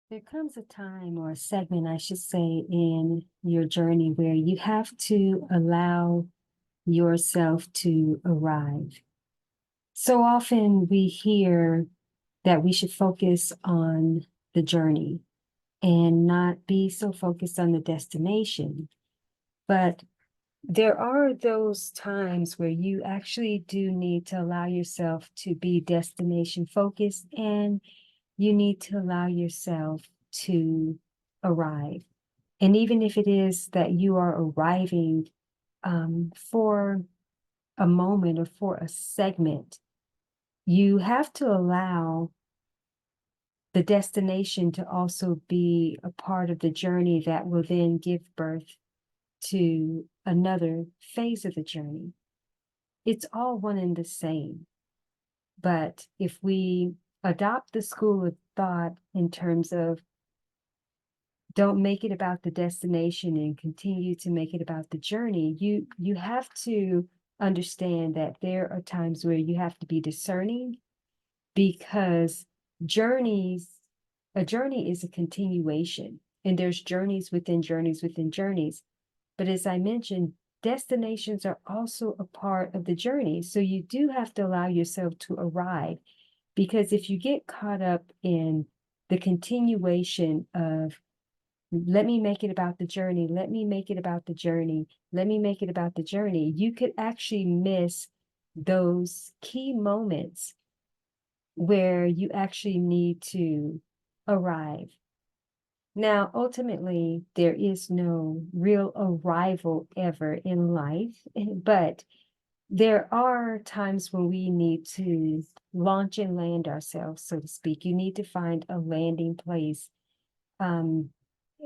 There comes a time or a segment, I should say, in your journey where you have to allow yourself to arrive. So often we hear that we should focus on the journey and not be so focused on the destination. But there are those times where you actually do need to allow yourself to be destination focused, and you need to allow yourself to arrive. And even if it is that you are arriving for a moment or for a segment, you have to allow the destination to also be a part of the journey that will then give birth to another phase of the journey. It's all one and the same. But if we adopt the school of thought in terms of don't make it about the destination and continue to make it about the journey, you have to understand that there are times where you have to be discerning, because journeys a journey is a continuation, and there's journeys within journeys within journeys. But as I mentioned, destinations are also a part of the journey, so you do have to allow yourself to arrive, because if you get caught up in the continuation of let me make it about the journey, let me make it about the journey, let me make it about the journey, you could actually miss those key moments where you actually need to arrive. Now, ultimately, there is no real arrival ever in life, but there are times when we need to launch and land ourselves, so to speak. You need to find a landing place.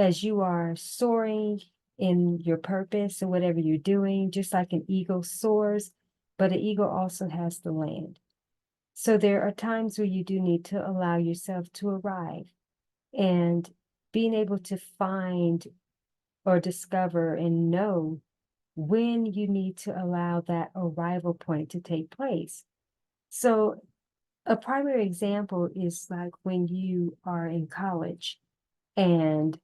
As you are soaring in your purpose or whatever you're doing, just like an eagle soars, but an eagle also has to land. So there are times where you do need to allow yourself to arrive, and being able to find or discover and know when you need to allow that arrival point to take place. So a primary example is like when you are in college and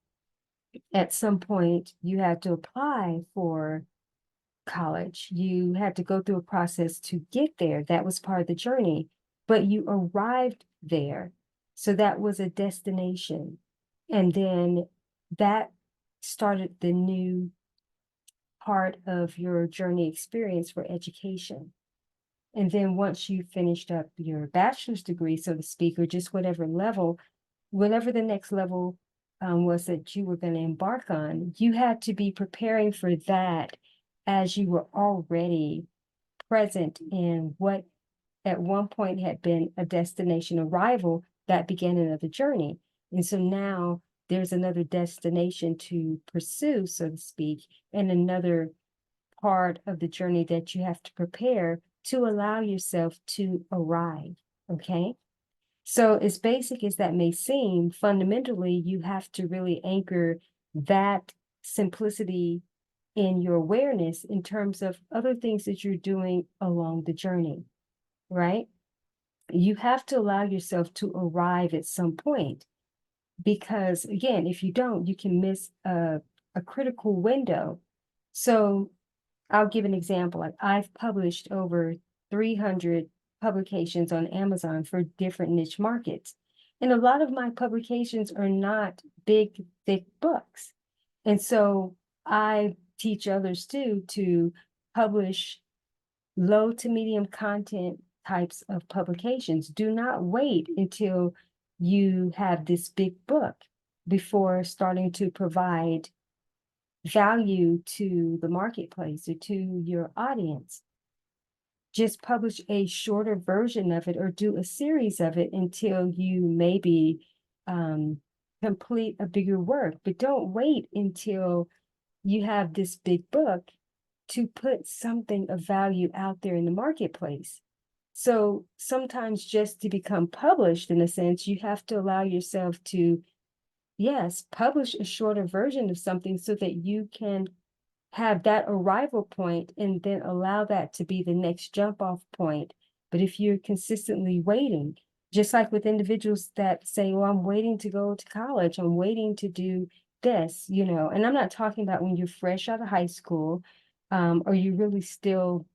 at some point you had to apply for college. You had to go through a process to get there. That was part of the journey, but you arrived there. So that was a destination. And then that started the new part of your journey experience for education. And then once you finished up your bachelor's degree, so to speak, or just whatever level, whatever the next level was that you were going to embark on, you had to be preparing for that as you were already present in what at one point had been a destination arrival that began another journey. And so now there's another destination to pursue, so to speak, and another part of the journey that you have to prepare to allow yourself to arrive. Okay. So, as basic as that may seem, fundamentally, you have to really anchor that simplicity in your awareness in terms of other things that you're doing along the journey, right? You have to allow yourself to arrive at some point, because, again, if you don't, you can miss a critical window. So, I'll give an example. Like, I've published over 300 publications on Amazon for different niche markets. And a lot of my publications are not big, thick books. And so I teach others too to publish low to medium content types of publications. Do not wait until you have this big book before starting to provide value to the marketplace or to your audience. Just publish a shorter version of it or do a series of it until you maybe complete a bigger work. But don't wait until you have this big book to put something of value out there in the marketplace. So sometimes just to become published, in a sense, you have to allow yourself to, yes, publish a shorter version of something so that you can have that arrival point and then allow that to be the next jump off point. But if you're consistently waiting, Just like with individuals that say, well, I'm waiting to go to college, I'm waiting to do this, and I'm not talking about when you're fresh out of high school, or you're really still,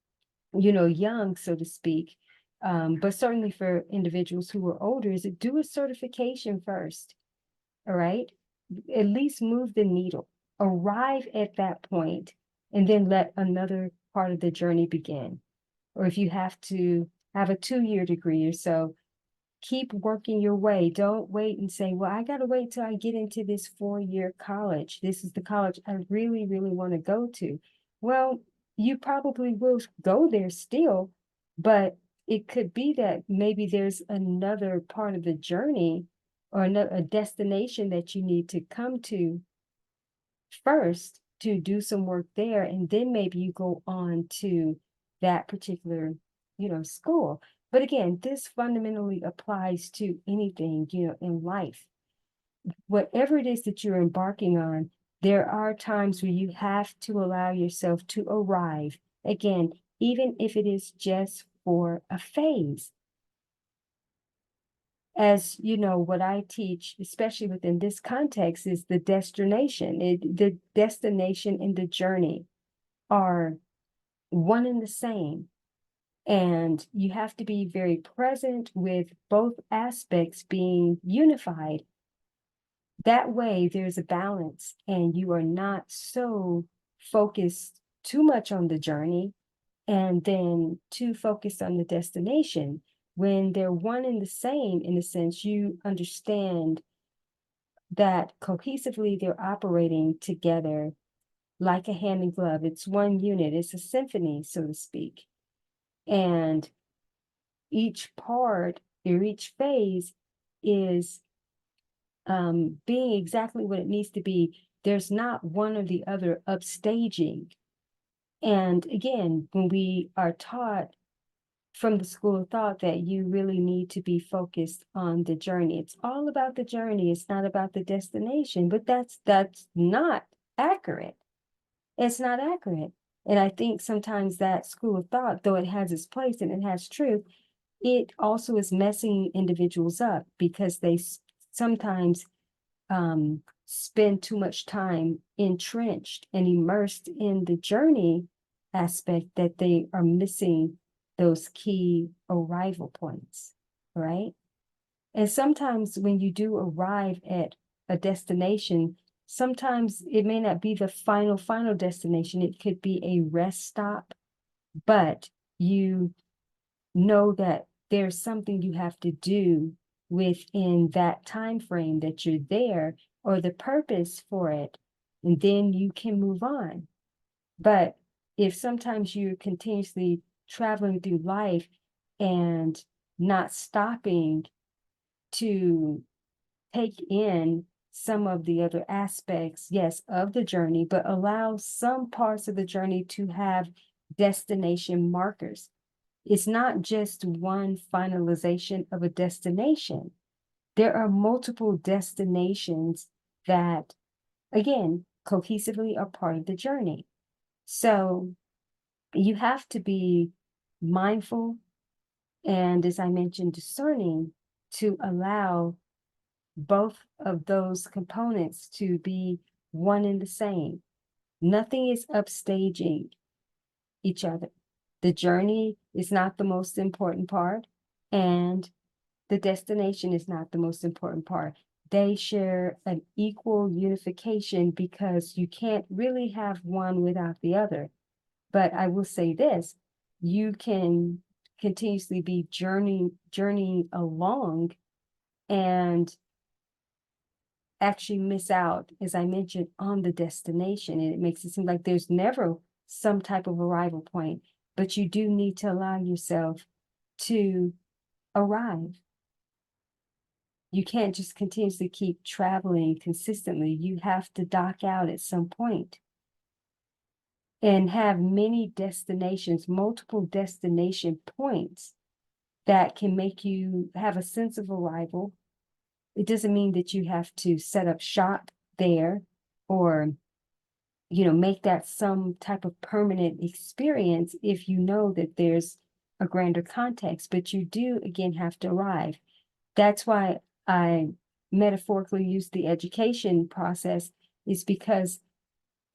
young, so to speak. But certainly for individuals who are older, is it do a certification first, all right? At least move the needle, arrive at that point, and then let another part of the journey begin. Or if you have to have a 2-year degree or so, keep working your way. Don't wait and say, well, I got to wait till I get into this 4-year college. This is the college I really, really want to go to. Well, you probably will go there still, but it could be that maybe there's another part of the journey or a destination that you need to come to first to do some work there. And then maybe you go on to that particular, school. But again, this fundamentally applies to anything, in life. Whatever it is that you're embarking on, there are times where you have to allow yourself to arrive. Again, even if it is just for a phase. As you know, what I teach, especially within this context, is the Dest-Journation. The destination and the journey are one and the same. And you have to be very present with both aspects being unified. That way, there's a balance, and you are not so focused too much on the journey and then too focused on the destination. When they're one and the same, in a sense, you understand that cohesively they're operating together like a hand in glove. It's one unit, it's a symphony, so to speak. And each part or each phase is being exactly what it needs to be. There's not one or the other upstaging. And again, when we are taught from the school of thought that you really need to be focused on the journey, it's all about the journey, it's not about the destination. But that's not accurate. It's not accurate. And I think sometimes that school of thought, though it has its place and it has truth, it also is messing individuals up because they sometimes spend too much time entrenched and immersed in the journey aspect that they are missing those key arrival points, right? And sometimes when you do arrive at a destination, sometimes it may not be the final destination. It could be a rest stop, but you know that there's something you have to do within that time frame that you're there, or the purpose for it, and then you can move on. But if sometimes you're continuously traveling through life and not stopping to take in some of the other aspects, yes, of the journey, but allow some parts of the journey to have destination markers. It's not just one finalization of a destination. There are multiple destinations that, again, cohesively are part of the journey. So you have to be mindful and, as I mentioned, discerning to allow both of those components to be one and the same. Nothing is upstaging each other. The journey is not the most important part, and the destination is not the most important part. They share an equal unification because you can't really have one without the other. But I will say this, you can continuously be journeying along and actually miss out, as I mentioned, on the destination. And it makes it seem like there's never some type of arrival point, but you do need to allow yourself to arrive. You can't just continuously keep traveling consistently. You have to dock out at some point and have many destinations, multiple destination points that can make you have a sense of arrival. It doesn't mean that you have to set up shop there or, make that some type of permanent experience if you know that there's a grander context, but you do, again, have to arrive. That's why I metaphorically use the education process, is because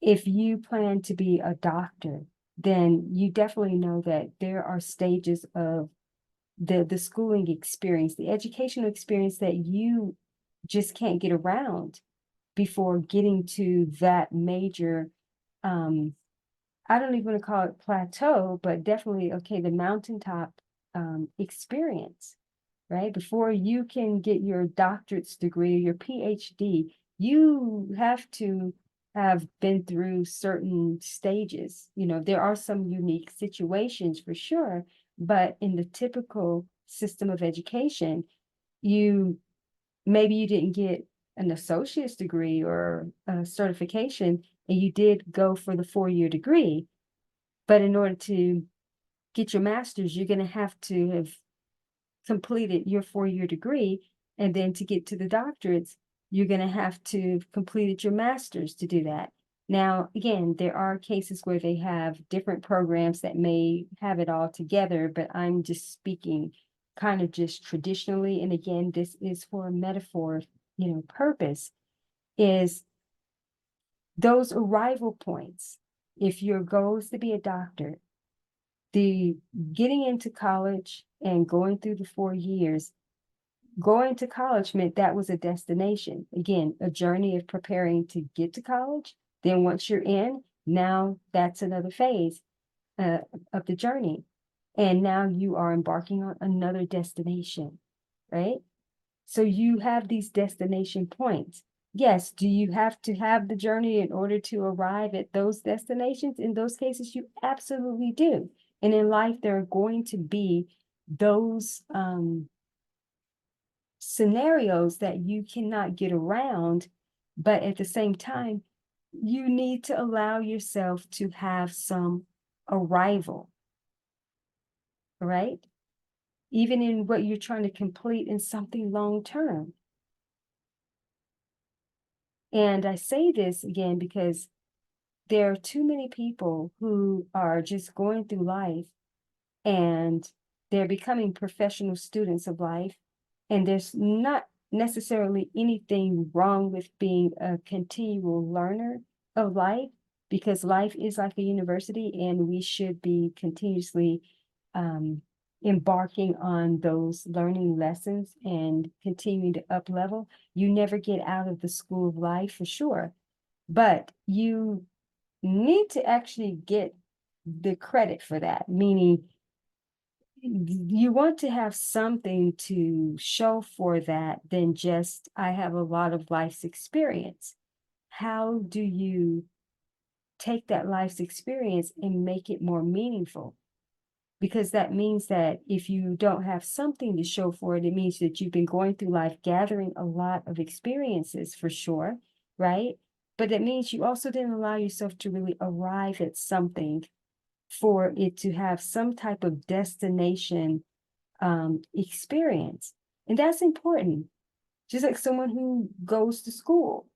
if you plan to be a doctor, then you definitely know that there are stages of the schooling experience, the educational experience that you just can't get around before getting to that major, I don't even want to call it plateau, but definitely, okay, the mountaintop experience, right? Before you can get your doctorate's degree, your PhD, you have to have been through certain stages. You know, there are some unique situations for sure, but in the typical system of education, you maybe you didn't get an associate's degree or a certification, and you did go for the 4-year degree. But in order to get your master's, you're going to have to have completed your 4-year degree. And then to get to the doctorates, you're going to have to have completed your master's to do that. Now, again, there are cases where they have different programs that may have it all together, but I'm just speaking kind of just traditionally. And again, this is for a metaphor, purpose, is those arrival points. If your goal is to be a doctor, the getting into college and going through the 4 years, going to college meant that was a destination. Again, a journey of preparing to get to college. Then once you're in, now that's another phase of the journey. And now you are embarking on another destination, right? So you have these destination points. Yes, do you have to have the journey in order to arrive at those destinations? In those cases, you absolutely do. And in life, there are going to be those scenarios that you cannot get around, but at the same time, you need to allow yourself to have some arrival, right? Even in what you're trying to complete in something long term. And I say this again because there are too many people who are just going through life and they're becoming professional students of life. And there's not necessarily anything wrong with being a continual learner of life, because life is like a university and we should be continuously embarking on those learning lessons and continuing to up level. You never get out of the school of life for sure, but you need to actually get the credit for that, meaning you want to have something to show for that than just, I have a lot of life's experience. How do you take that life's experience and make it more meaningful? Because that means that if you don't have something to show for it, it means that you've been going through life gathering a lot of experiences for sure, right? But it means you also didn't allow yourself to really arrive at something for it to have some type of destination experience. And that's important. Just like someone who goes to school.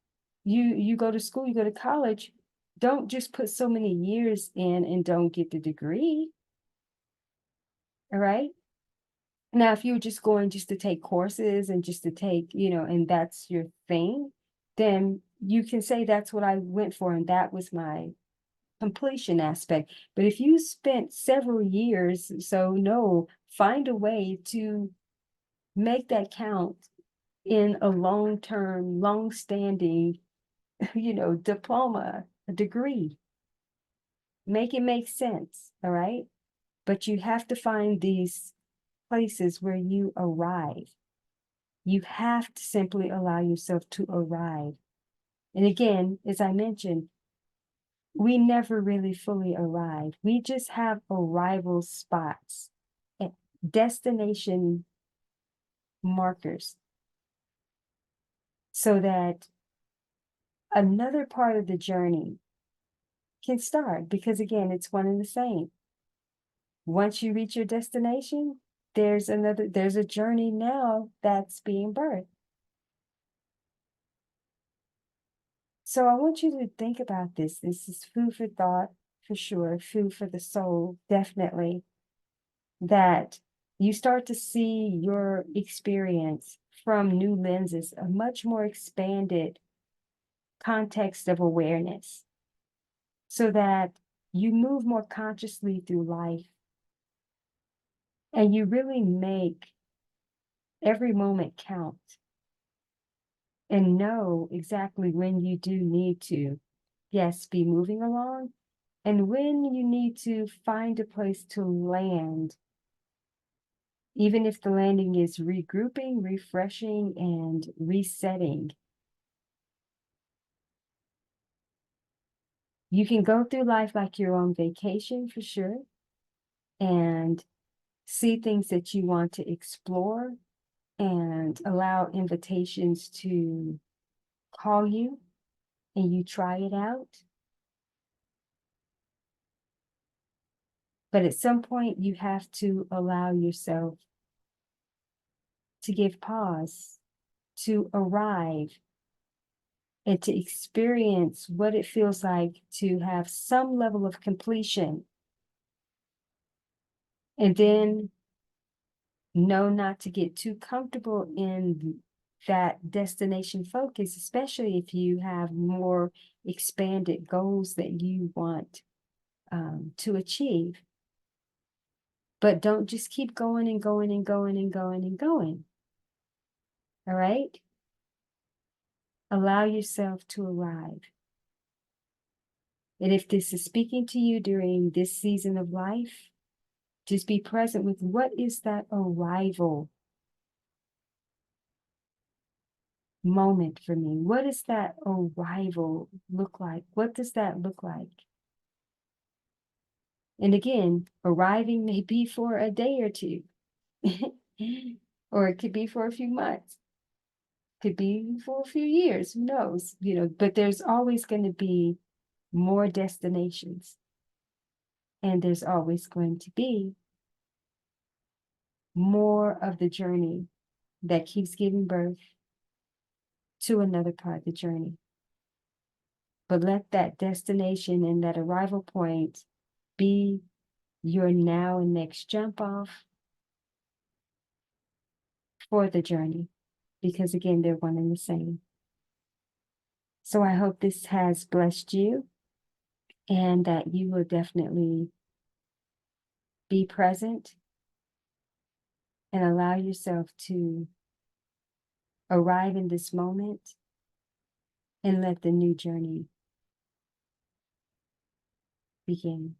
You go to school, you go to college, don't just put so many years in and don't get the degree. All right. Now, if you're just going just to take courses and just to take, and that's your thing, then you can say that's what I went for and that was my completion aspect. But if you spent several years, so no, find a way to make that count in a long-term, long-standing, diploma, a degree. Make it make sense, all right? But you have to find these places where you arrive. You have to simply allow yourself to arrive. And again, as I mentioned, we never really fully arrive. We just have arrival spots, destination markers, so that another part of the journey can start, because again, it's one and the same. Once you reach your destination, there's a journey now that's being birthed. So I want you to think about this. This is food for thought for sure, food for the soul, definitely. That You start to see your experience from new lenses, a much more expanded context of awareness, so that you move more consciously through life and you really make every moment count and know exactly when you do need to, yes, be moving along, and when you need to find a place to land, even if the landing is regrouping, refreshing, and resetting. You can go through life like you're on vacation for sure, and see things that you want to explore and allow invitations to call you and you try it out. But at some point, you have to allow yourself to give pause, to arrive, and to experience what it feels like to have some level of completion. And then know not to get too comfortable in that destination focus, especially if you have more expanded goals that you want to achieve. But don't just keep going and going and going and going and going. All right? Allow yourself to arrive. And if this is speaking to you during this season of life, just be present with what is that arrival moment for me? What does that arrival look like? What does that look like? And again, arriving may be for a day or two, or it could be for a few months, could be for a few years, who knows, but there's always going to be more destinations, and there's always going to be more of the journey that keeps giving birth to another part of the journey. But let that destination and that arrival point be your now and next jump off for the journey, because again, they're one and the same. So I hope this has blessed you and that you will definitely be present and allow yourself to arrive in this moment and let the new journey begin.